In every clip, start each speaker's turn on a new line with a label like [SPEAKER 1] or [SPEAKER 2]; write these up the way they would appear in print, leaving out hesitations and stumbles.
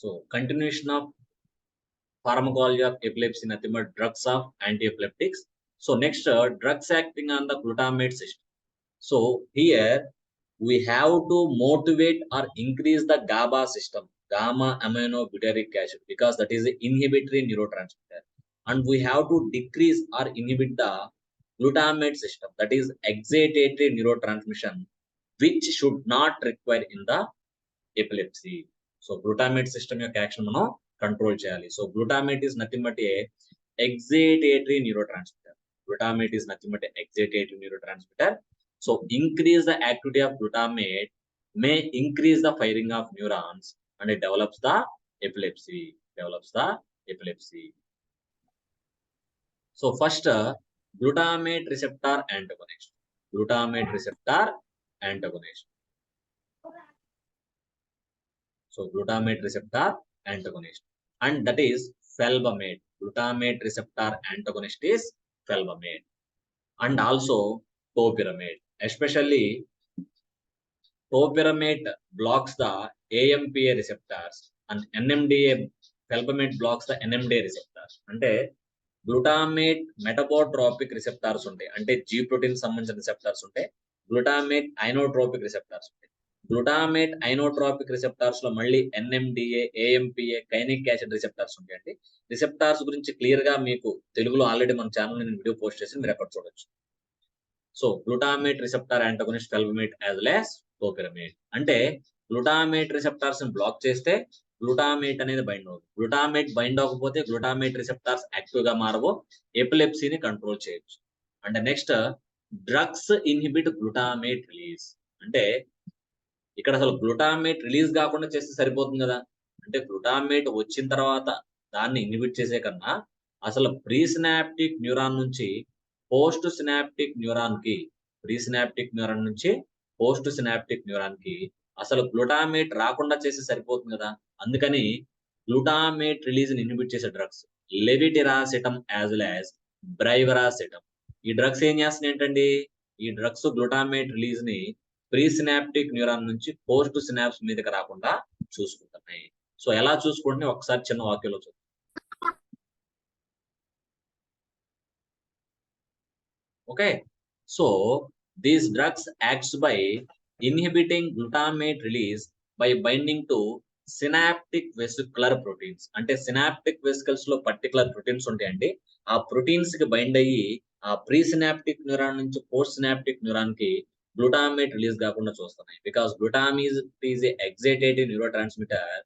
[SPEAKER 1] So continuation of pharmacology of epilepsy, nothing but drugs of anti-epileptics. So next, drugs acting on the glutamate system. So here we have to motivate or increase the GABA system, gamma aminobutyric acid, because that is the inhibitory neurotransmitter, and we have to decrease or inhibit the glutamate system, that is excitatory neurotransmission, which should not require in the epilepsy. So glutamate system యొక్క action మనం control చేయాలి. So glutamate is nothing but a excitatory neurotransmitter. Glutamate is nothing but a excitatory neurotransmitter. So increase the activity of glutamate may increase the firing of neurons and it develops the epilepsy. So first, glutamate receptor antagonist. So glutamate receptor antagonist, and that is felbamate. Glutamate receptor antagonist is felbamate, and also topiramate. Especially topiramate blocks the AMPA receptors and NMDA. Felbamate blocks the NMDA receptors. అంటే glutamate మెటబోట్రోపిక్ receptors ఉంటాయి, అంటే G protein సంబంధించిన receptors ఉంటాయి. Glutamate ionotropic receptors ఉంటాయి. Glutamate ionotropic receptors లో మళ్ళీ ఎన్ఎండిఏ, ఏఎంపిఏ, కైనిక్ acid receptors ఉంటాయండి. Receptors గురించి క్లియర్ గా మీకు తెలుగులో ఆల్రెడీ మన ఛానల్ నేను వీడియో పోస్ట్ చేసి మీరు ఎక్కడ చూడొచ్చు. So glutamate receptor antagonist felbamate as well as topiramate. అంటే గ్లూటామేట్ రిసెప్టార్స్ ని బ్లాక్ చేస్తే గ్లూటామేట్ అనేది బైండ్ అవుతుంది. గ్లూటామేట్ బైండ్ అవ్వకపోతే గ్లూటామేట్ రిసెప్టార్స్ యాక్టివ్ గా మారవు, ఎపిలెప్సీని కంట్రోల్ చేయొచ్చు. And next, drugs inhibit glutamate release. అంటే ఇక్కడ అసలు గ్లూటామేట్ రిలీజ్ కాకుండా చేస్తే సరిపోతుంది కదా. అంటే గ్లూటామేట్ వచ్చిన తర్వాత దాన్ని ఇన్హిబిట్ చేసే కన్నా అసలు ప్రీ సినాప్టిక్ న్యూరాన్ నుంచి పోస్ట్ సినాప్టిక్ న్యూరాన్ కి, ప్రీ సినాప్టిక్ న్యూరాన్ నుంచి పోస్ట్ సినాప్టిక్ న్యూరాన్ కి అసలు గ్లూటామేట్ రాకుండా చేస్తే సరిపోతుంది కదా. అందుకని గ్లూటామేట్ రిలీజ్ ని ఇన్హిబిట్ చేసే డ్రగ్స్ లెవిటిరాసెటమ్ యాజ్ వెల్ యాజ్ బ్రైవరాసెటమ్. ఈ డ్రగ్స్ ఏం చేస్తున్నాయి ఏంటండి, ఈ డ్రగ్స్ గ్లూటామేట్ రిలీజ్ ని ప్రీ సినాప్టిక్ న్యూరాన్ నుంచి పోస్ట్ సినాప్స్ మీదకి రాకుండా చూసుకుంటున్నాయి. సో ఎలా చూసుకుంటే ఒకసారి చిన్న వాక్యంలో చూద్దాం. Okay, so these drugs acts by inhibiting glutamate release by binding to synaptic vesicular proteins. అంటే సినాప్టిక్ వెసికల్స్ లో పర్టికులర్ ప్రోటీన్స్ ఉంటాయండి. ఆ ప్రోటీన్స్ కి బైండ్ అయ్యి ఆ ప్రీ సినాప్టిక్ న్యూరాన్ నుంచి పోస్ట్ సినాప్టిక్ న్యూరాన్ కి గ్లూటామేట్ రిలీజ్ కాకుండా చూస్తున్నాయి. Because glutamate is a excitative neurotransmitter.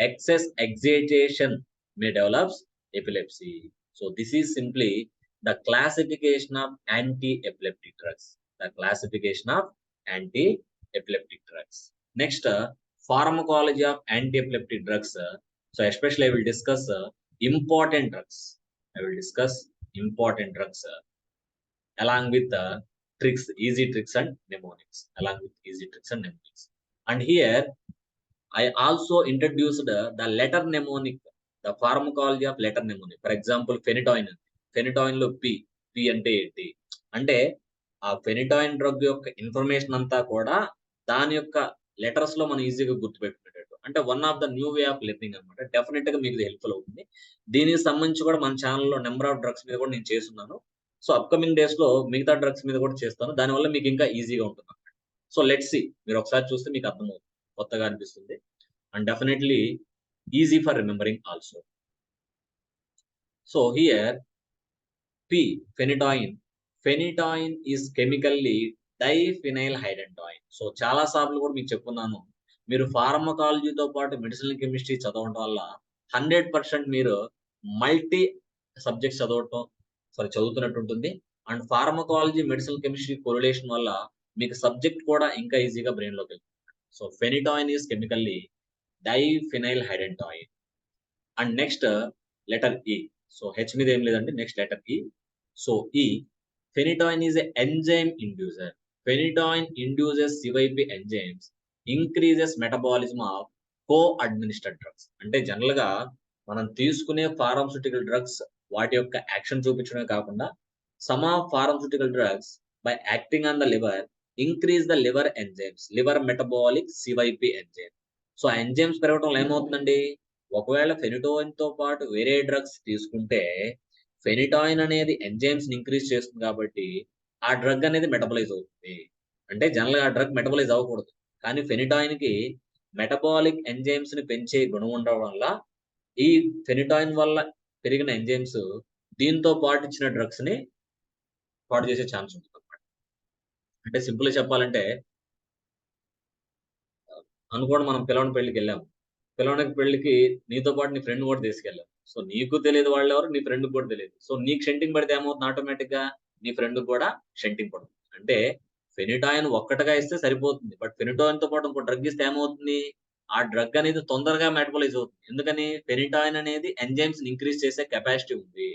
[SPEAKER 1] Excess excitation may develops epilepsy. So this is simply the classification of anti-epileptic drugs. Next, pharmacology of anti-epileptic drugs. So especially I will discuss important drugs. Along with tricks, easy tricks and mnemonics. And here I also introduced the letter mnemonic, the pharmacology of letter mnemonic. For example, phenytoin. ఫెనిటాయిన్ లో P అంటే ఏంటి అంటే ఆ ఫెనిటాయిన్ drug యొక్క information అంతా కూడా దాని యొక్క లెటర్స్ లో మనం ఈజీగా గుర్తుపెట్టుకునేటట్టు. అంటే one of the new way of learning అనమాట. డెఫినెట్ గా మీకు హెల్ప్ఫుల్ అవుతుంది. దీనికి సంబంధించి కూడా మన ఛానల్లో నెంబర్ ఆఫ్ డ్రగ్స్ మీద కూడా నేను చేస్తున్నాను. సో అప్కమింగ్ డేస్ లో మిగతా డ్రగ్స్ మీద కూడా చేస్తాను. దానివల్ల మీకు ఇంకా ఈజీగా ఉంటుంది అనమాట. సో లెట్స్ సి, మీరు ఒకసారి చూస్తే మీకు అర్థమవుతుంది, కొత్తగా అనిపిస్తుంది, and definitely easy for remembering also. So here P, phenytoin. Phenytoin is chemically diphenyl hydrantoin. So చాలా సార్లు కూడా మీకు చెప్పుకున్నాను, మీరు ఫార్మకాలజీతో పాటు మెడిసినల్ కెమిస్ట్రీ చదవడం వల్ల 100% మీరు మల్టీ సబ్జెక్ట్స్ చదువుతున్నట్టు ఉంటుంది. And pharmacology medicinal chemistry correlation వల్ల మీకు సబ్జెక్ట్ కూడా ఇంకా ఈజీగా బ్రెయిన్ లోకి వెళ్తుంది. So phenytoin is chemically diphenyl hydantoin. And next letter E. So H మీద ఏం లేదండి, next letter E. So E, phenytoin is an enzyme inducer. Phenytoin induces CYP enzymes, increases metabolism of co-administered drugs. అంటే general గా మనం తీసుకునే pharmaceutical drugs వాటి యొక్క action చూపించడమే కాకుండా some of pharmaceutical drugs by acting on the liver increase the liver enzymes, liver metabolic CYP enzyme. So ఆ enzymes పెరగడం వల్ల ఏమవుతుందండి, ఒకవేళ ఫెనిటోయిన్‌తో పాటు వేరే డ్రగ్స్ తీసుకుంటే, ఫెనిటాయిన్ అనేది ఎంజైమ్స్‌ని ఇంక్రీజ్ చేస్తుంది కాబట్టి, ఆ డ్రగ్ అనేది మెటబలైజ్ అవుతుంది. అంటే జనరల్‌గా ఆ డ్రగ్ మెటబలైజ్ అవ్వకూడదు. కానీ ఫెనిటాయిన్‌కి మెటబాలిక్ ఎంజైమ్స్‌ని పెంచే గుణం ఉండడం వల్ల, ఈ ఫెనిటాయిన్ వల్ల పెరిగిన ఎంజైమ్స్ దీంతో పాటు ఇచ్చిన డ్రగ్స్‌ని పాడు చేసే ఛాన్స్ ఉంటుందన్నమాట. అంటే సింపుల్‌గా చెప్పాలంటే అనుకోండి మనం పిల్లోడి పెళ్ళికెళ్ళాము. పిల్లోడి పెళ్ళికి నీతో పాటు నీ ఫ్రెండ్‌ని కూడా తీసుకెళ్ళావు. సో, నీకు తెలీదు వాళ్ళెవరు, నీ ఫ్రెండ్‌కి కూడా తెలీదు. సో, నీకు షంటింగ్ పడితే ఏమవుతుంది ఆటోమేటిక్‌గా? నీ ఫ్రెండ్‌కి కూడా షంటింగ్ పడుతుంది. అంటే ఫెనిటాయిన్ ఒక్కటిగా ఇస్తే సరిపోతుంది. బట్ ఫెనిటాయిన్‌తో పాటు ఇంకో డ్రగ్ ఇస్తే ఏమవుతుంది? ఆ డ్రగ్ అనేది తొందరగా మెటబలైజ్ అవుతుంది. ఎందుకని? ఫెనిటాయిన్ అనేది ఎంజైమ్స్‌ని ఇంక్రీజ్ చేసే కెపాసిటీ ఉంది.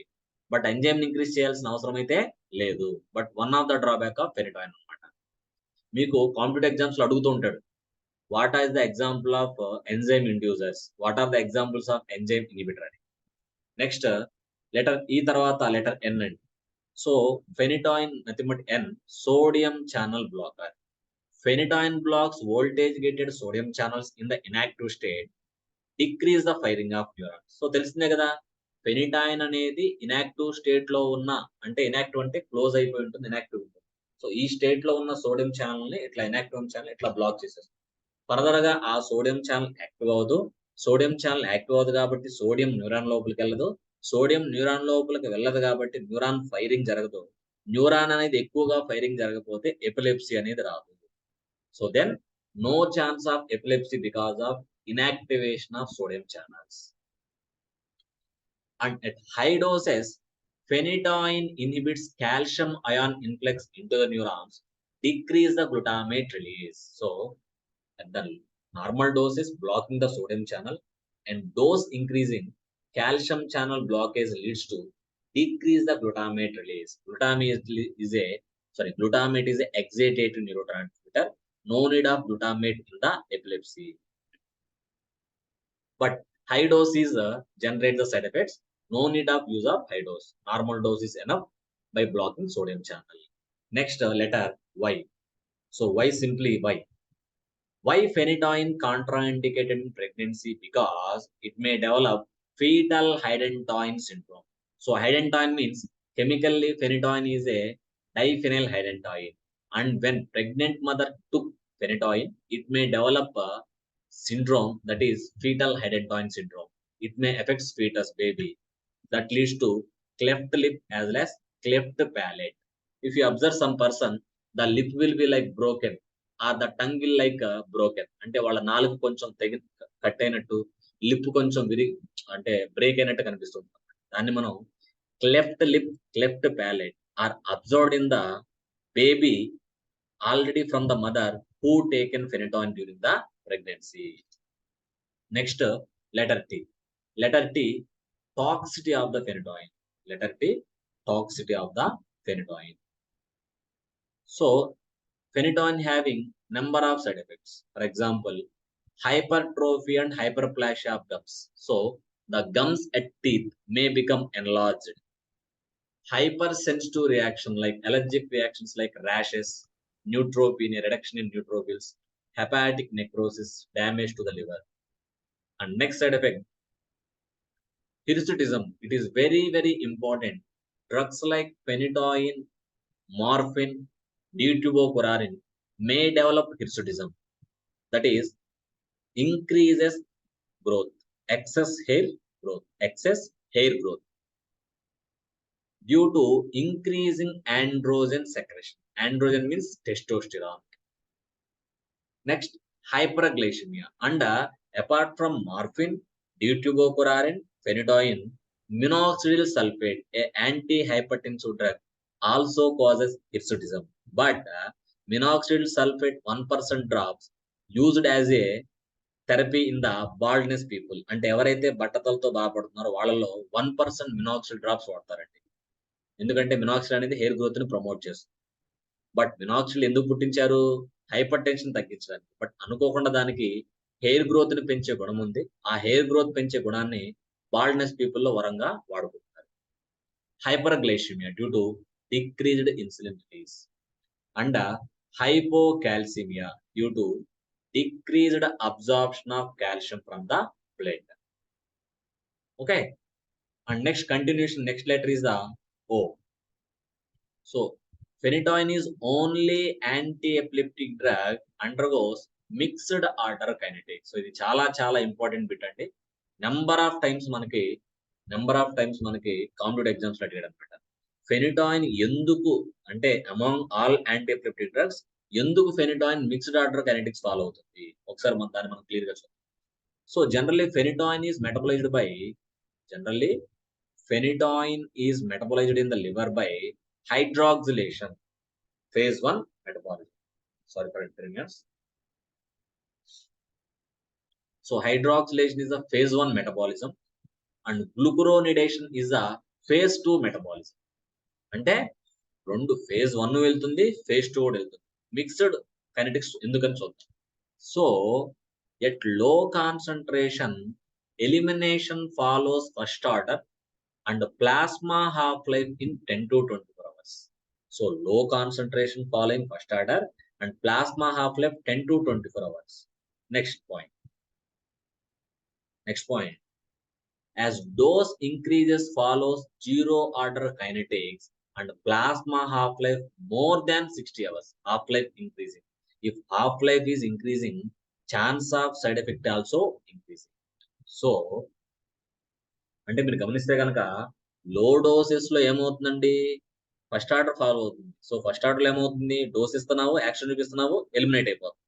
[SPEAKER 1] బట్ ఎంజైమ్‌ని ఇంక్రీజ్ చేయాల్సిన అవసరం అయితే లేదు. But one of the drawback of phenytoin అన్నమాట. మీకు కాంపిటీటివ్ ఎగ్జామ్స్‌లో అడుగుతూ ఉంటాడు. What is the example of enzyme inducers? What are the examples of enzyme inhibitor అని. నెక్స్ట్ లెటర్ ఈ తర్వాత లెటర్ ఎన్ అండి. So, phenytoin nothing but N sodium channel blocker. Phenytoin blocks voltage gated sodium channels in the inactive state, decrease the firing of neurons. So, తెలిసిందే కదా! ఫెనిటాయిన్ అనేది inactive స్టేట్‌లో ఉన్న అంటే ఇనాక్టివ్ అంటే క్లోజ్ అయిపోయి ఉంటుంది. ఇనాక్టివ్ ఉంటుంది. సో, ఈ స్టేట్‌లో ఉన్న సోడియం ఛానెల్‌ని ఇట్లా ఇనాక్టివ్ ఛానెల్ ఇట్లా బ్లాక్ చేసేస్తుంది. ఫర్దర్‌గా ఆ సోడియం ఛానెల్ యాక్టివ్ అవ్వదు. సోడియం ఛానెల్ యాక్టివ్ అవ్వదు కాబట్టి సోడియం న్యూరాన్ లోపలికెళ్ళదు. సోడియం న్యూరాన్ లోపలికి వెళ్ళదు కాబట్టి న్యూరాన్ ఫైరింగ్ జరగదు. న్యూరాన్ అనేది ఎక్కువగా ఫైరింగ్ జరగకపోతే ఎపిలెప్సీ అనేది రాదు. So then no chance of epilepsy because of inactivation of sodium channels. And at high doses, phenytoin inhibits calcium ion influx into the neurons, decrease the glutamate release. So, at the normal dose is blocking the sodium channel, and dose increasing calcium channel blockage leads to decrease the glutamate release. Glutamate is a excitatory neurotransmitter. No need of glutamate in the epilepsy. But high dose is generate the side effects. No need of use of high dose. Normal dose is enough by blocking sodium channel. Next letter Y. So Y simply Y. Why phenytoin contraindicated in pregnancy? Because it may develop fetal hydantoin syndrome. So hydantoin means chemically phenytoin is a diphenyl hydantoin, and when pregnant mother took phenytoin, it may develop a syndrome that is fetal hydantoin syndrome. It may affect fetus baby that leads to cleft lip as well as cleft palate. If you observe some person, the lip will be like broken or the tongue will like broken. అంటే వాళ్ళ నాలుక కొంచెం cut అయినట్టు, lip కొంచెం అంటే break అయినట్టు కనిపిస్తుంది. దాన్ని మనం cleft lip, cleft palate are observed in the baby already from the mother who taken phenytoin during the pregnancy. Next, letter T. Letter T, toxicity of the phenytoin. Letter T, toxicity of the phenytoin. So, phenytoin having number of side effects. For example, hypertrophy and hyperplasia of gums. So, the gums at teeth may become enlarged. Hypersensitive reaction like allergic reactions like rashes, neutropenia, reduction in neutrophils, hepatic necrosis, damage to the liver. And next side effect, hirsutism. It is very, very important. Drugs like phenytoin, morphine, deutubocurarin may develop hirsutism. That is, increases growth, excess hair growth due to increasing androgen secretion. Androgen means testosterone. Next, hyperglycemia. And apart from morphine, deutubocurarin, phenytoin, minoxidil sulfate, a antihypertensive drug, also causes hirsutism. But minoxidil sulfate 1% drops used as a therapy in the baldness people. అంటే ఎవరైతే బట్టతలతో బాధపడుతున్నారో వాళ్ళలో 1% మినాక్సిల్ drops వాడతారండి. ఎందుకంటే మినాక్సిల్ అనేది hair గ్రోత్‌ని promote చేస్తుంది. But మినాక్సిల్ ఎందుకు పుట్టించారు? హైపర్ టెన్షన్ తగ్గించడానికి. బట్ అనుకోకుండా దానికి హెయిర్ గ్రోత్‌ని పెంచే గుణం ఉంది. ఆ హెయిర్ గ్రోత్ పెంచే గుణాన్ని బాల్డ్‌నెస్ పీపుల్‌లో వరంగా వాడుకుంటారు. Hyperglycaemia due to decreased insulin release. And hypocalcemia due to decreased absorption of calcium from the blood. Okay. And next continuation, next letter is the O. So phenytoin is only anti-epileptic drug undergoes mixed order kinetics. So ఇది చాలా చాలా important bit అండి. Number of times మనకి competitive exams లో అడిగాడు అనమాట. Phenytoin ఎందుకు అంటే among all anti epileptic drugs ఎందుకు phenytoin mixed order kinetics follow అవుతుంది? ఒకసారి దాన్ని మనం క్లియర్ గా చూద్దాం. So generally phenytoin is metabolised by generally phenytoin is metabolized in the liver by hydroxylation, phase 1 metabolism. Sorry for interference. So hydroxylation is a phase 1 metabolism and glucuronidation is a phase 2 metabolism. అంటే రెండు phase 1 వెళ్తుంది, phase 2 కూడా వెళ్తుంది. Mixed kinetics ఎందుకని చూద్దాం. So at low concentration elimination follows first order and plasma half-life in 10 to 24 hours. So low concentration following first order and plasma half-life 10 to 24 hours. Next point. As dose increases follows zero order kinetics and plasma half-life more than 60 hours. Half-life increasing. If half-life is increasing, chance of side effect also increasing. So అంటే మీరు గమనిస్తే కనుక లో doses లో ఏమవుతుందండి, first order follow అవుతుంది. So first order లో ఏమవుతుంది, డోస్ ఇస్తున్నావు, యాక్షన్ చూపిస్తున్నావు, ఎలిమినేట్ అయిపోతుంది.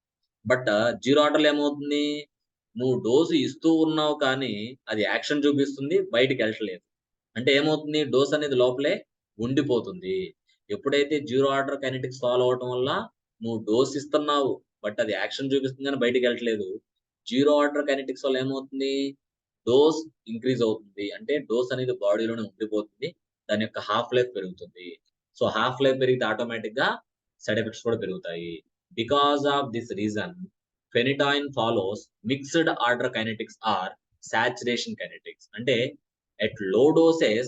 [SPEAKER 1] బట్ జీరో ఆర్డర్ లో ఏమవుతుంది, నువ్వు డోసు ఇస్తూ ఉన్నావు కానీ అది యాక్షన్ చూపిస్తుంది, బయటికి వెళ్ళట్లేదు. అంటే ఏమవుతుంది, డోస్ అనేది లోపలే ఉండిపోతుంది. ఎప్పుడైతే జీరో ఆర్డర్ కైనెటిక్స్ ఫాలో అవటం వల్ల నువ్వు డోస్ ఇస్తున్నావు బట్ అది యాక్షన్ చూపిస్తుంది కానీ బయటికి వెళ్ళట్లేదు. జీరో ఆర్డర్ కైనెటిక్స్ వల్ల ఏమవుతుంది, డోస్ ఇంక్రీజ్ అవుతుంది. అంటే డోస్ అనేది బాడీలోనే ఉండిపోతుంది, దాని యొక్క హాఫ్ లైఫ్ పెరుగుతుంది. సో హాఫ్ లైఫ్ పెరిగితే ఆటోమేటిక్ గా సైడ్ ఎఫెక్ట్స్ కూడా పెరుగుతాయి. Because of this reason phenytoin follows mixed order kinetics or saturation kinetics. అంటే at low doses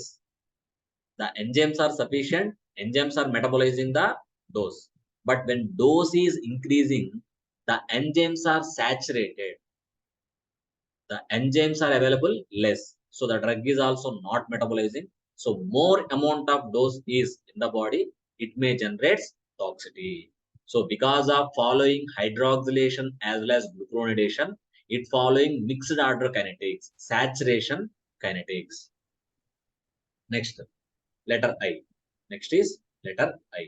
[SPEAKER 1] the enzymes are sufficient, enzymes are metabolizing the dose, but when dose is increasing the enzymes are saturated, the enzymes are available less, so the drug is also not metabolizing. So more amount of dose is in the body, it may generate toxicity. So because of following hydroxylation as well as glucuronidation, it following mixed order kinetics, saturation kinetics. Next, letter I. Next is letter I.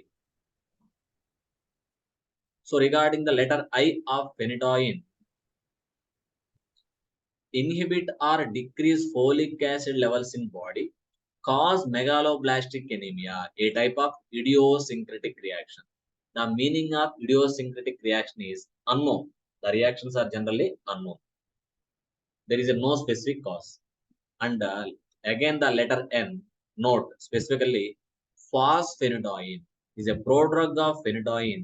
[SPEAKER 1] So regarding the letter I of phenytoin, inhibit or decrease folic acid levels in body, cause megaloblastic anemia, a type of idiosyncratic reaction. The meaning of idiosyncratic reaction is unknown. The reactions are generally unknown. There is no specific cause. And again the letter N, note specifically phosphenitoin is a prodrug of phenytoin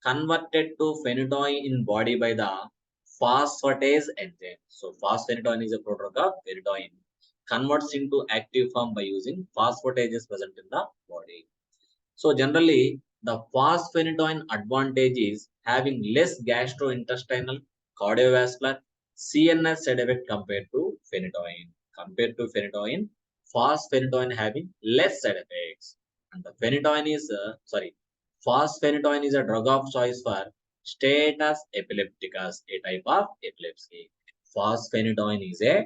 [SPEAKER 1] converted to phenytoin in body by the phosphatase enzyme. So phosphenitoin is a prodrug of phenytoin converts into active form by using phosphatases present in the body. So generally the phosphenitoin advantage is having less gastrointestinal, cardiovascular, CNS side effect compared to phenytoin. Compared to phenytoin, phosphenitoin having less side effects. And the phenytoin is phosphenitoin is a drug of choice for status epilepticus, a type of epilepsy. Phosphenitoin is a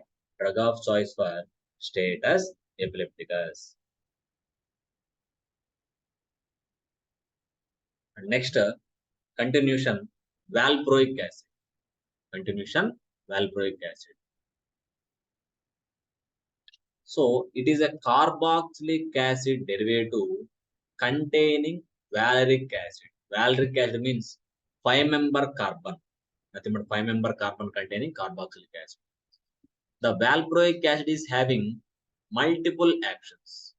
[SPEAKER 1] drug of choice for status epilepticus. And next, continuation valproic acid. Continuation valproic acid. So it is a carboxylic acid derivative containing valeric acid. Valeric acid means 5-member carbon. Nothing but 5-member carbon containing carboxylic acid. The valproic acid is having multiple actions.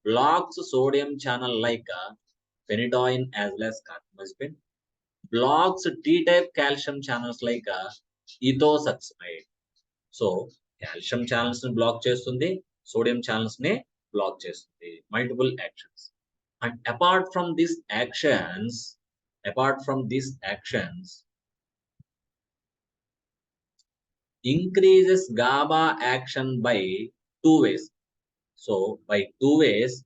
[SPEAKER 1] Blocks sodium channel like phenytoin as well as carbamazepine. Blocks T-type calcium channels like ethosuximide. So calcium channels ని black చేస్తుంది, sodium channels ని black చేస్తుంది. Multiple actions. And apart from these actions, increases GABA action by two ways. So by two ways,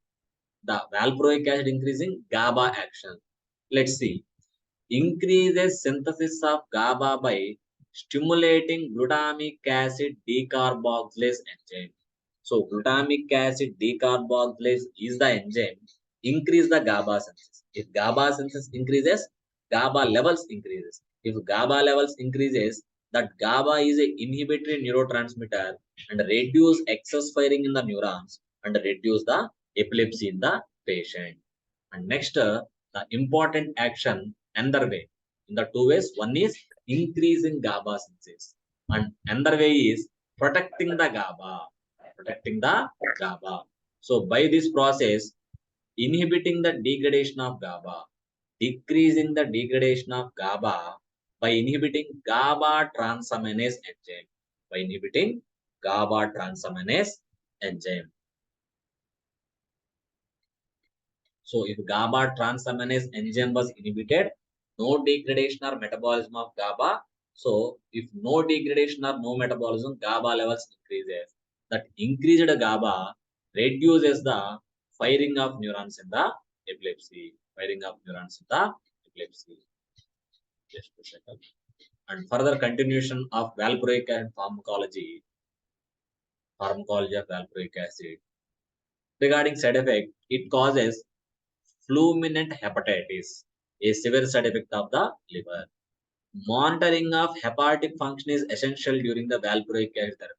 [SPEAKER 1] the valproic acid increasing GABA action. Let's see. Increases synthesis of GABA by stimulating glutamic acid decarboxylase enzyme. So glutamic acid decarboxylase is the enzyme increase the GABA synthesis. If GABA synthesis increases, GABA levels increases. If GABA levels increases, that GABA is a inhibitory neurotransmitter and reduce excess firing in the neurons and reduce the epilepsy in the patient. And next, the important action another way. In the two ways, one is increasing GABA synthesis, and another way is protecting the GABA. Protecting the GABA. So by this process, inhibiting the degradation of GABA, decreasing the degradation of GABA by inhibiting GABA transaminase enzyme. By inhibiting GABA transaminase enzyme. So if GABA transaminase enzyme was inhibited, no degradation or metabolism of GABA. So if no degradation or no metabolism, GABA levels increases. That increased GABA reduces the firing of neurons in the epilepsy. Firing of neurons in the epilepsy. Just a second. And further continuation of valproic acid pharmacology. Pharmacology of valproic acid. Regarding side effect, it causes fulminant hepatitis, a severe side effect of the liver. Monitoring of hepatic function is essential during the valproic acid therapy.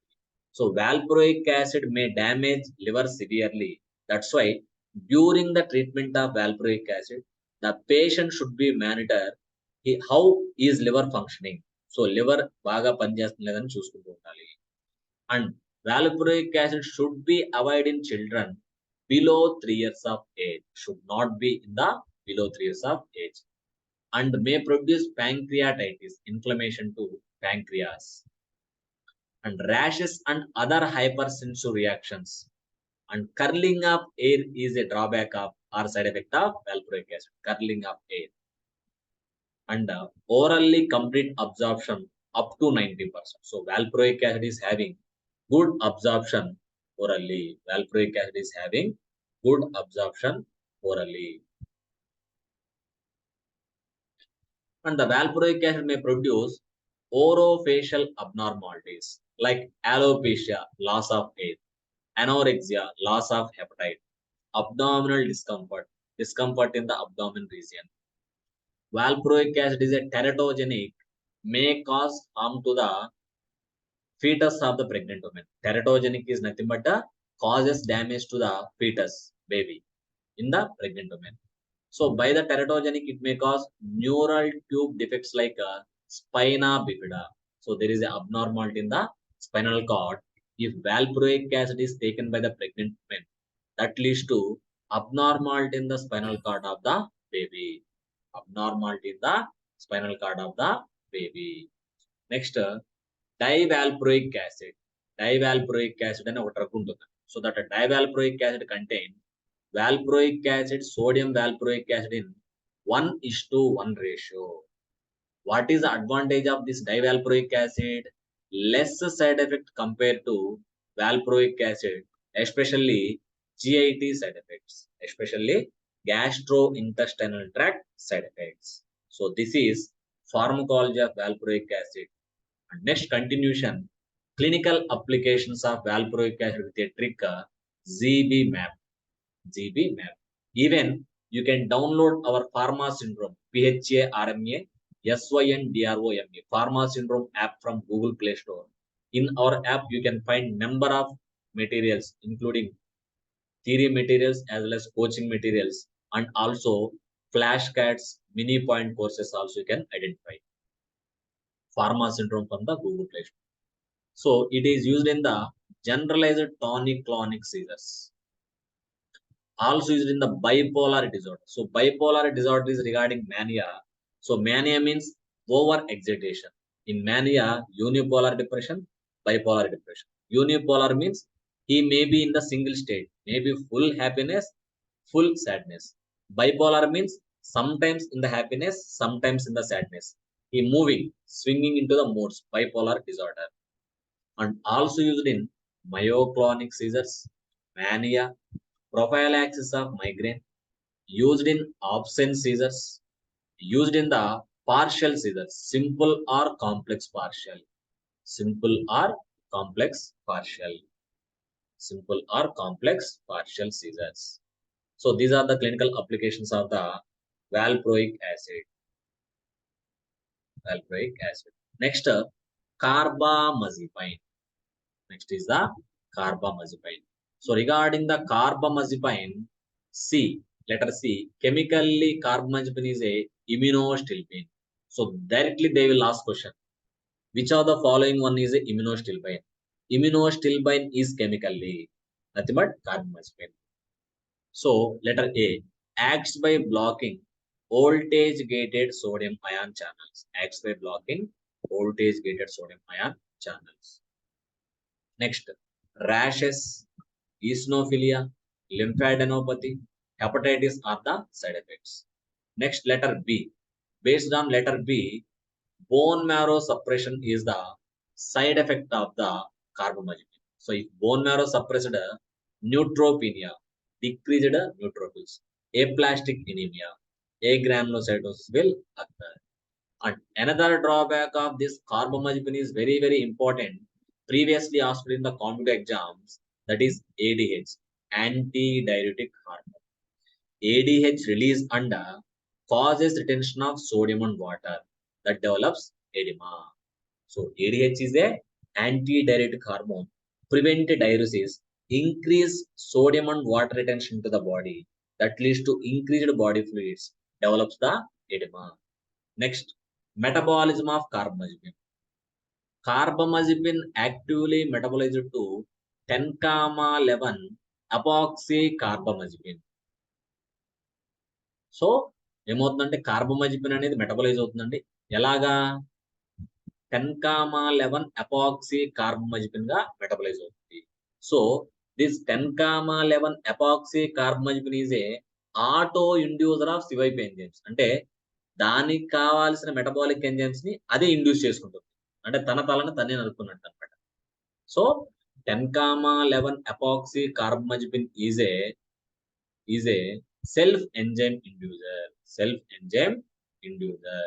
[SPEAKER 1] So valproic acid may damage liver severely. That's why during the treatment of valproic acid, the patient should be monitored how is liver functioning. So liver baga పనిచేస్తుందని చూసుకుంటూ ఉండాలి. And valproic acid should be avoided in children below 3 years of age. Should not be in the below 3 years of age. And may produce pancreatitis, inflammation to pancreas. And rashes and other hypersensitive reactions. And curling of air is a drawback of or side effect of valproic acid. Curling of air. And orally complete absorption up to 90%. So valproic acid is having good absorption orally. Valproic acid is having good absorption orally. And the valproic acid may produce orofacial abnormalities like alopecia, loss of air, anorexia, loss of appetite, abdominal discomfort, discomfort in the abdomen region. Valproic acid is a teratogenic, may cause harm to the fetus of the pregnant woman. Teratogenic is nothing but causes damage to the fetus, baby, in the pregnant woman. So by the teratogenic, it may cause neural tube defects like spina bifida. So there is an abnormality in the spinal cord. If valproic acid is taken by the pregnant woman, that leads to abnormality in the spinal cord of the baby. Abnormality in the spinal cord of the baby. Next, divalproic acid. Divalproic acid అని ఒక drug ఉంటుంది. So that a divalproic acid contain valproic acid, sodium valproic acid in 1:1 ratio. What is the advantage of this divalproic acid? Less side effect compared to valproic acid, especially GIT side effects, especially gastrointestinal tract side effects. So this is pharmacology of valproic acid. And next continuation, clinical applications of valproic acid with a trick, GB map. GB map. Even you can download our Pharma Syndrome, PHARMA SYNDROMA, Pharma Syndrome app from Google Play Store. In our app, you can find number of materials, including theory materials as well as coaching materials, and also flashcards, mini point courses also you can identify. Pharma Syndrome from the Google Play Store. So it is used in the generalized tonic-clonic seizures. Also used in the bipolar disorder. So bipolar disorder is regarding mania. So mania means over excitation. In mania, unipolar depression, bipolar depression. Unipolar means he may be in the single state, maybe full happiness, full sadness. Bipolar means sometimes in the happiness, sometimes in the sadness. He moving, swinging into the modes, bipolar disorder. And also used in myoclonic seizures, mania, prophylaxis of migraine, used in absent seizures, used in the partial seizures, simple or complex partial, simple or complex partial, simple or complex partial seizures. So these are the clinical applications of the valproic acid. Valproic acid. Next, carbamazepine. Next is the carbamazepine. So regarding the carbamazepine, C, letter C, chemically carbamazepine is a immunostilbene. So directly they will ask question, which of the following one is a immunostilbene? Immunostilbene is chemically nothing but carbamazepine. So letter A, acts by blocking voltage gated sodium ion channels. Acts by blocking voltage gated sodium ion channels. Next, rashes, eosinophilia, lymphadenopathy, hepatitis are the side effects. Next, letter B. Based on letter B, bone marrow suppression is the side effect of the carbamazepine. So, if bone marrow suppressed, neutropenia, decreased neutrophils, aplastic anemia, agranulocytosis will occur. And another drawback of this carbamazepine is very, very important. Previously asked in the competitive exams, that is ADH, antidiuretic hormone. ADH release under causes retention of sodium and water that develops edema. So ADH is a antidiuretic hormone, prevent diuresis, increase sodium and water retention to the body that leads to increased body fluids, develops the edema. Next, metabolism of carbamazepine. Carbamazepine actively metabolized to 10-11 epoxy carbamazepine. So ఏమవుతుందంటే కార్బమazepine అనేది metabolise అవుతుందండి. ఎలాగా 10-11 epoxy కార్బమazepine గా metabolise అవుతుంది. So this 10-11 epoxy carbamazepine is a auto inducer of CYP enzymes. అంటే దానికి కావాల్సిన metabolic enzymes ని అదే ఇండ్యూస్ చేసుకుంటుంది. అంటే తన తలను తనే నరుకున్నట్టు అనమాట. So 10-11 epoxy carbamazepine is a self enzyme inducer. Self enzyme inducer.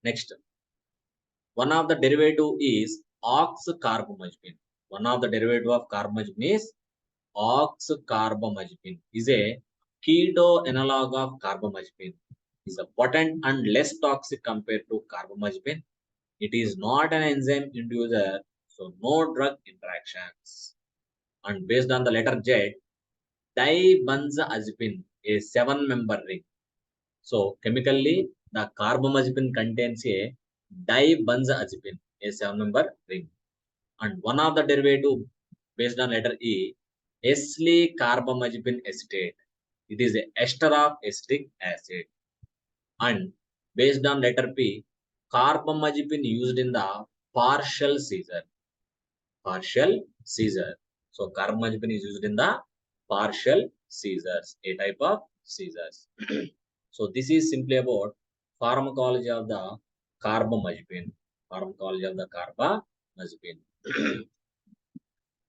[SPEAKER 1] Next, one of the derivative is oxcarbamazepine. One of the derivative of carbamazepine is oxcarbamazepine. Is a keto analog of carbamazepine. Is a potent and less toxic compared to carbamazepine. It is not an enzyme inducer, so no drug interactions. And based on the letter Z, dibenzazepine, a 7-member ring. So chemically, the carbamazepine contains a dibenzazepine, a 7-member ring. And one of the derivative based on letter E, ethylene carbamazepine acetate. It is a ester of acetic acid. And based on letter P, carbamazepine used in the partial seizure. Partial seizure. So carbamazepine is used in the partial seizures, a type of seizures. So this is simply about pharmacology of the carbamazepine. Pharmacology of the carbamazepine.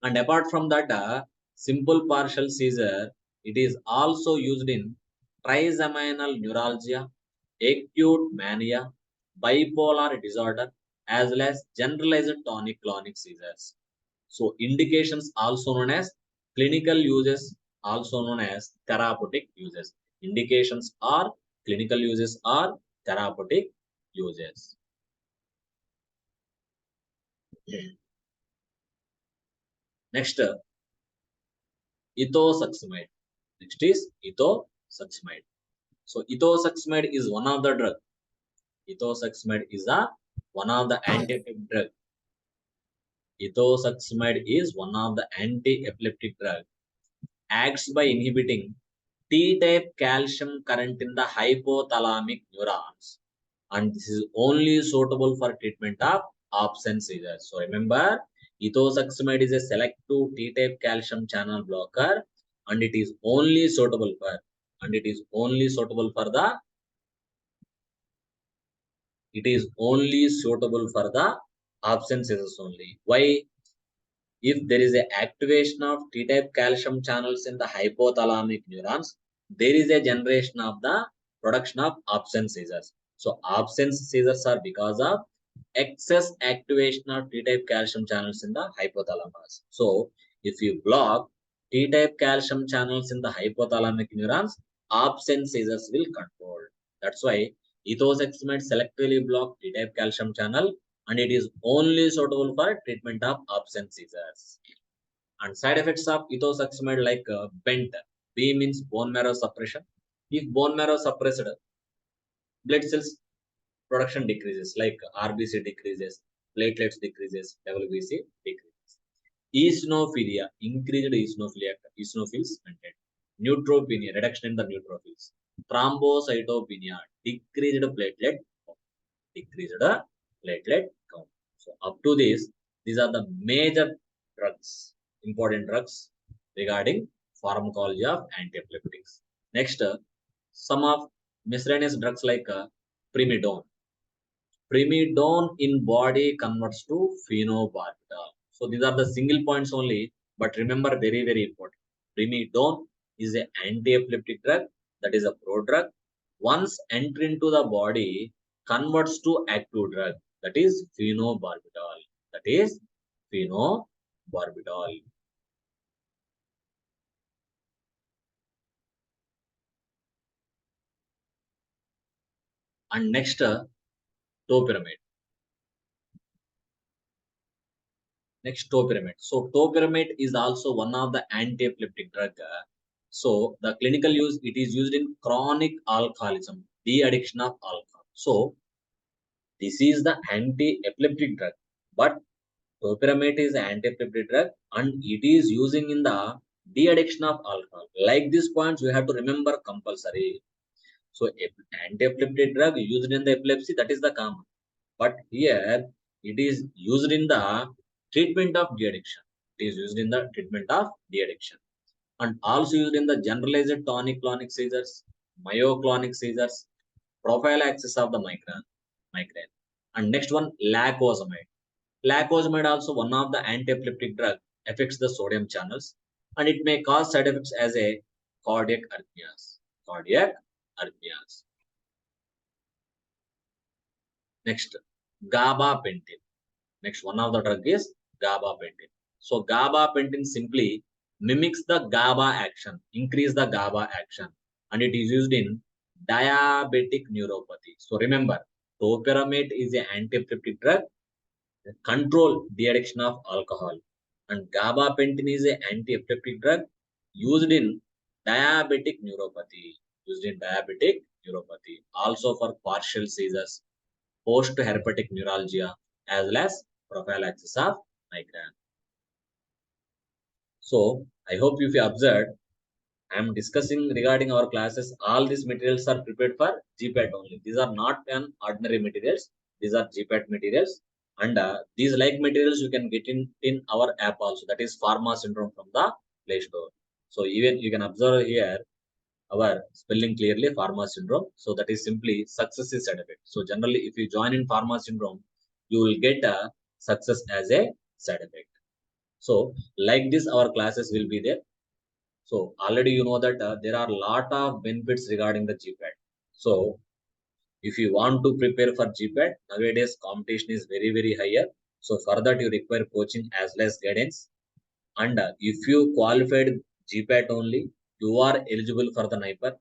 [SPEAKER 1] And apart from that, simple partial seizure, it is also used in trigeminal neuralgia, acute mania, bipolar disorder, as well as generalized tonic-clonic seizures. So indications also known as clinical uses, also known as therapeutic uses. Indications are clinical uses or therapeutic uses. Next, ethosuximide. Next is ethosuximide. So ethosuximide is one of the drug. Ethosuximide is one of the anti-epileptic drug. Ethosuximide is one of the anti-epileptic drug. Acts by inhibiting T-type calcium current in the hypothalamic neurons. And this is only suitable for treatment of absence seizures. So remember, ethosuximide is a selective T-type calcium channel blocker, and it is only suitable for the absence seizures only. Why? If there is a activation of T-type calcium channels in the hypothalamic neurons, there is a generation of the production of absence seizures. So absence seizures are because of excess activation of T-type calcium channels in the hypothalamus. So if you block T-type calcium channels in the hypothalamic neurons, absence seizures will control. That's why ethosuximide selectively block T-type calcium channel, and it is only suitable for treatment of absence seizures. And side effects of ethosuximide like bent. B means bone marrow suppression. If bone marrow suppressed, blood cells production decreases, like RBC decreases, platelets decreases, WBC decreases. Eosinophilia, increased eosinophils maintained. Neutropenia, reduction in the neutrophils. Thrombocytopenia, decreased platelet decreased platelet count. So up to this, these are the major drugs, important drugs regarding pharmacology of antiepileptics. Next, some of miscellaneous drugs like primidone. Primidone in body converts to phenobarbital. So these are the single points only, but remember very, very important. Primidone is an anti-epileptic drug, that is a prodrug. Once enter into the body, converts to active drug, that is phenobarbital. That is phenobarbital. And next, topiramate. Next, topiramate. So topiramate is also one of the anti-epileptic drug. So the clinical use, it is used in chronic alcoholism, de-addiction of alcohol. So this is the anti-epileptic drug, but topiramate is anti-epileptic drug and it is using in the de-addiction of alcohol. Like these points, we have to remember compulsory. So anti-epileptic drug used in the epilepsy, that is the common. But here it is used in the treatment of de-addiction. It is used in the treatment of de-addiction. And also used in the generalized tonic-clonic seizures, myoclonic seizures, prophylaxis of the migraine. And next one, lacosamide. Lacosamide also one of the anti-epileptic drug, affects the sodium channels and it may cause side effects as a cardiac arrhythmias. Cardiac arrhythmias. Next, gabapentin. Next, one of the drug is gabapentin. So gabapentin simply mimics the GABA action, increase the GABA action, and it is used in diabetic neuropathy. So remember, topiramate is an anti-epileptic drug, control the addiction of alcohol, and gabapentin is an anti-epileptic drug used in diabetic neuropathy. Used in diabetic neuropathy, also for partial seizures, post-herpetic neuralgia, as well as prophylaxis of migraine. So I hope if you observed, I am discussing regarding our classes. All these materials are prepared for Gpat only. These are not an ordinary materials. These are Gpat materials, and these like materials you can get in our app also. That is Pharma Syndrome from the Play Store. So even you can observe here our spelling clearly Pharma Syndrome. So that is simply success is side effect. So generally, if you join in Pharma Syndrome, you will get a success as a side effect. So like this, our classes will be there. So already you know that there are a lot of benefits regarding the Gpat. So if you want to prepare for Gpat, nowadays competition is very, very higher. So for that you require coaching as well as guidance. And if you qualified Gpat only, you are eligible for the NIPER.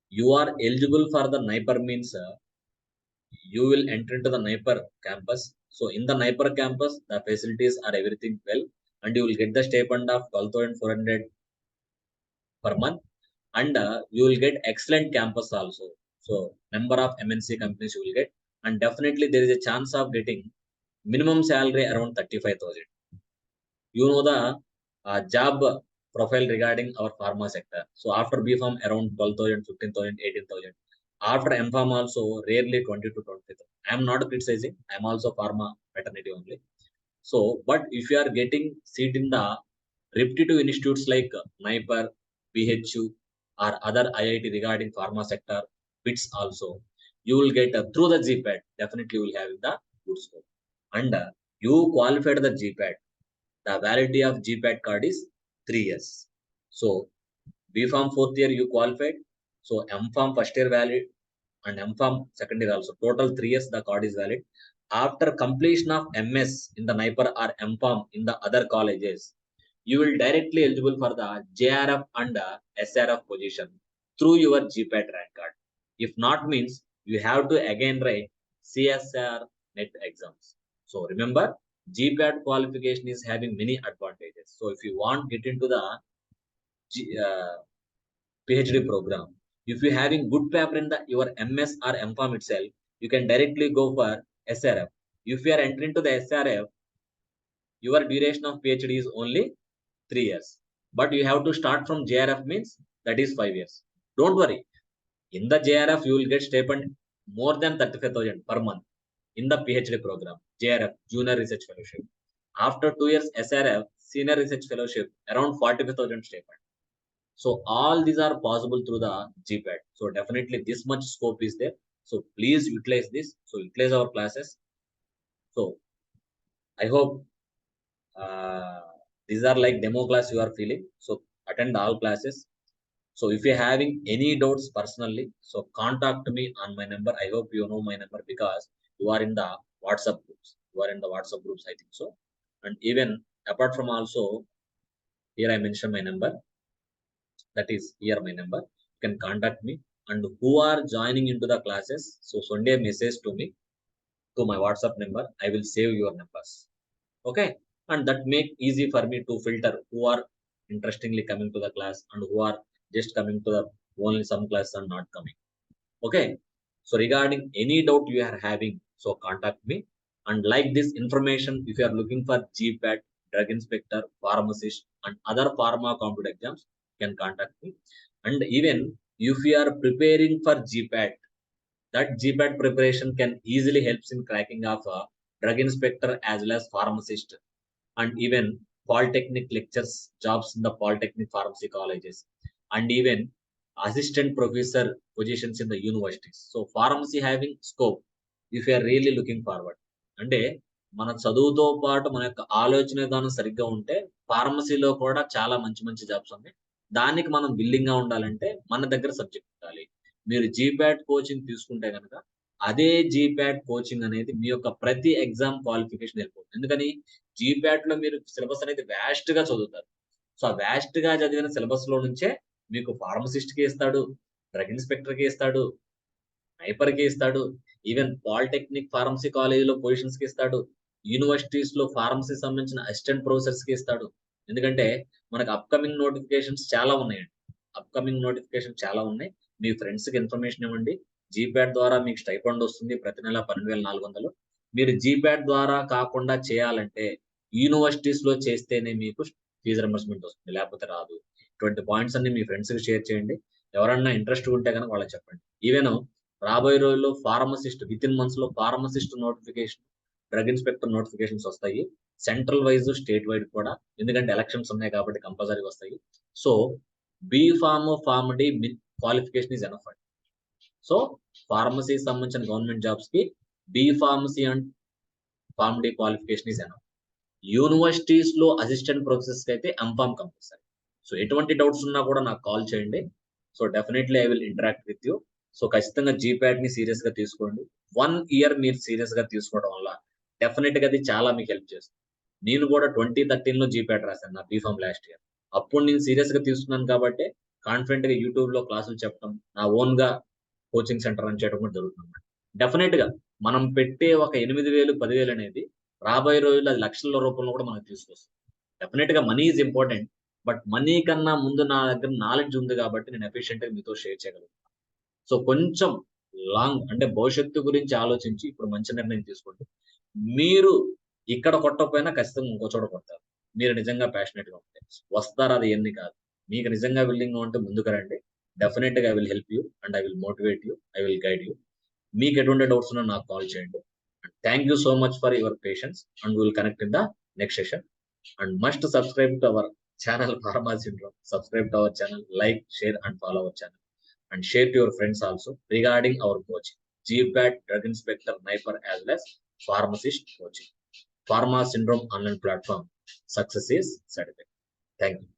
[SPEAKER 1] You are eligible for the NIPER means you will enter into the NIPER campus. So in the NIPER campus, the facilities are everything well, and you will get the stipend of 12,400 per month, and you will get excellent campus also. So number of MNC companies you will get, and definitely there is a chance of getting minimum salary around 35,000. You know the job profile regarding our pharma sector. So after B Farm around 12,000, 15,000, 18,000. After M Farm also rarely 20 to 25,000. I am not criticizing. I am also pharma maternity only. So, but if you are getting seat in the reputable institutes like NIPER, BHU, or other IIT regarding pharma sector, BITS also, you will get through the GPAT. Definitely, you will have the good score. And you qualified the GPAT. The validity of Gpat card is 3 years. So B.Pharm 4th year you qualified. So M.Pharm first year valid and M.Pharm second year also. Total 3 years the card is valid. After completion of MS in the NIPER or M.Pharm in the other colleges, you will directly eligible for the JRF and SRF position through your Gpat rank card. If not means you have to again write CSR net exams. So remember, Gpat qualification is having many advantages. So if you want get into the PhD program, if you having good paper in the your MS or M.Pharm itself, you can directly go for SRF. If you are entering to the SRF, your duration of PhD is only 3 years. But you have to start from JRF means that is 5 years. Don't worry. In the JRF, you will get stipend more than 35,000 per month in the PhD program, JRF, Junior Research Fellowship. After 2 years SRF, Senior Research Fellowship, around 45,000 stipend. So all these are possible through the Gpat. So definitely this much scope is there. So please utilize this. So utilize our classes. So I hope these are like demo class you are feeling. So attend all classes. So if you're having any doubts personally, so contact me on my number. I hope you know my number because you are in the WhatsApp groups. You are in the WhatsApp groups, I think so. And even apart from also, here I mentioned my number. That is here my number. You can contact me. And who are joining into the classes, so send a message to me to my WhatsApp number. I will save your numbers. Okay. And that make easy for me to filter who are interestingly coming to the class and who are just coming to the only some classes are not coming. Okay. So regarding any doubt you are having, so contact me. And like this information, if you are looking for Gpat, drug inspector, pharmacist, and other pharma competitive exams, you can contact me. And even if you are preparing for Gpat, that Gpat preparation can easily helps in cracking of a drug inspector as well as pharmacist, and even polytechnic lectures, jobs in the polytechnic pharmacy colleges, and even assistant professor positions in the universities. So pharmacy having scope if you are really looking forward. అంటే మన చదువుతో పాటు మన యొక్క ఆలోచన విధానం సరిగ్గా ఉంటే ఫార్మసీలో కూడా చాలా మంచి మంచి జాబ్స్ ఉన్నాయి. దానికి మనం బిల్డింగ్ గా ఉండాలంటే మన దగ్గర సబ్జెక్ట్ ఉండాలి. మీరు జీప్యాట్ కోచింగ్ తీసుకుంటే కనుక అదే జీప్యాట్ కోచింగ్ అనేది మీ యొక్క ప్రతి ఎగ్జామ్ క్వాలిఫికేషన్ వెళ్ళిపోతుంది. ఎందుకని జీప్యాట్ లో మీరు సిలబస్ అనేది వ్యాస్ట్ గా చదువుతారు. సో ఆ వ్యాస్ట్ గా చదివిన సిలబస్ లో నుంచే మీకు ఫార్మసిస్ట్ కి ఇస్తాడు, డ్రగ్ ఇన్స్పెక్టర్ కి ఇస్తాడు, నైపర్ కి ఇస్తాడు, ఈవెన్ పాలిటెక్నిక్ ఫార్మసీ కాలేజీలో పొజిషన్స్ కి ఇస్తాడు, యూనివర్సిటీస్ లో ఫార్మసీ సంబంధించిన అసిస్టెంట్ ప్రొఫెసర్స్ కి ఇస్తాడు. ఎందుకంటే మనకు అప్కమింగ్ నోటిఫికేషన్స్ చాలా ఉన్నాయండి. అప్కమింగ్ నోటిఫికేషన్ చాలా ఉన్నాయి. మీ ఫ్రెండ్స్ కి ఇన్ఫర్మేషన్ ఇవ్వండి. జీప్యాట్ ద్వారా మీకు స్టైఫండ్ వస్తుంది ప్రతి నెల 12,400. మీరు జీప్యాట్ ద్వారా కాకుండా చేయాలంటే యూనివర్సిటీస్ లో చేస్తేనే మీకు ఫీజు రింబర్స్మెంట్ వస్తుంది, లేకపోతే రాదు. ఇటువంటి పాయింట్స్ అన్ని మీ ఫ్రెండ్స్ కి షేర్ చేయండి. ఎవరన్నా ఇంట్రెస్ట్ ఉంటే కనుక వాళ్ళకి చెప్పండి. ఈవెన్ రాబోయే రోజుల్లో ఫార్మసిస్ట్ విత్ ఇన్ మంత్స్ లో pharmacist notification, drug inspector notifications వస్తాయి. సెంట్రల్ వైజ్, స్టేట్ వైడ్ కూడా. ఎందుకంటే ఎలక్షన్స్ ఉన్నాయి కాబట్టి కంపల్సరీగా వస్తాయి. So B.Pharm, Pharm D qualification is enough. So pharmacy సంబంధించిన గవర్నమెంట్ జాబ్స్ కి B.Pharmacy and Pharm D qualification is enough. Universities లో అసిస్టెంట్ ప్రొఫెసర్స్ కి అయితే M.Pharm కంపల్సరీ. సో ఎటువంటి డౌట్స్ ఉన్నా కూడా నాకు కాల్ చేయండి. So definitely I will interact with you. So ఖచ్చితంగా జీప్యాట్ ని సీరియస్ గా తీసుకోండి. 1 ఇయర్ మీరు సీరియస్ గా తీసుకోవడం వల్ల డెఫినెట్ గా అది చాలా మీకు హెల్ప్ చేస్తుంది. నేను కూడా 2013 లో జీప్యాట్ రాశాను నా B.Pharm లాస్ట్ ఇయర్. అప్పుడు నేను సీరియస్ గా తీసుకున్నాను కాబట్టి కాన్ఫిడెంట్ గా యూట్యూబ్ లో క్లాసులు చెప్పడం, నా ఓన్ గా కోచింగ్ సెంటర్ రన్ చేయడం కూడా జరుగుతుంది. డెఫినెట్ గా మనం పెట్టే ఒక 8,000, 10,000 అనేది రాబోయే రోజుల్లో అది లక్షల రూపంలో కూడా మనకు తీసుకొస్తుంది. డెఫినెట్ గా money is important. But money కన్నా ముందు నా దగ్గర నాలెడ్జ్ ఉంది కాబట్టి నేను ఎఫిషియెంట్ గా మీతో షేర్ చేయగలుగుతాను. సో కొంచెం లాంగ్ అంటే భవిష్యత్తు గురించి ఆలోచించి ఇప్పుడు మంచి నిర్ణయం తీసుకోండి. మీరు ఇక్కడ కొట్టకపోయినా ఖచ్చితంగా ఇంకో చోట కొడతారు. మీరు నిజంగా ప్యాషనెట్ గా ఉంటే వస్తారు. అది ఎన్ని కాదు. మీకు నిజంగా విల్లింగ్ గా ఉంటే ముందుకు రండి. డెఫినెట్ గా I will help you and I will motivate you, I will guide you. మీకు ఎటువంటి డౌట్స్ ఉన్నా నాకు కాల్ చేయండి. Thank you so much for your patience and will connect in the next session. And must subscribe to our channel Pharma Syndrome. Subscribe to our channel, like, share and follow our channel, and share to your friends also regarding our coaching, Gpat, drug inspector, NIPER as well as pharmacist coaching. Pharma Syndrome online platform success is certified. Thank you.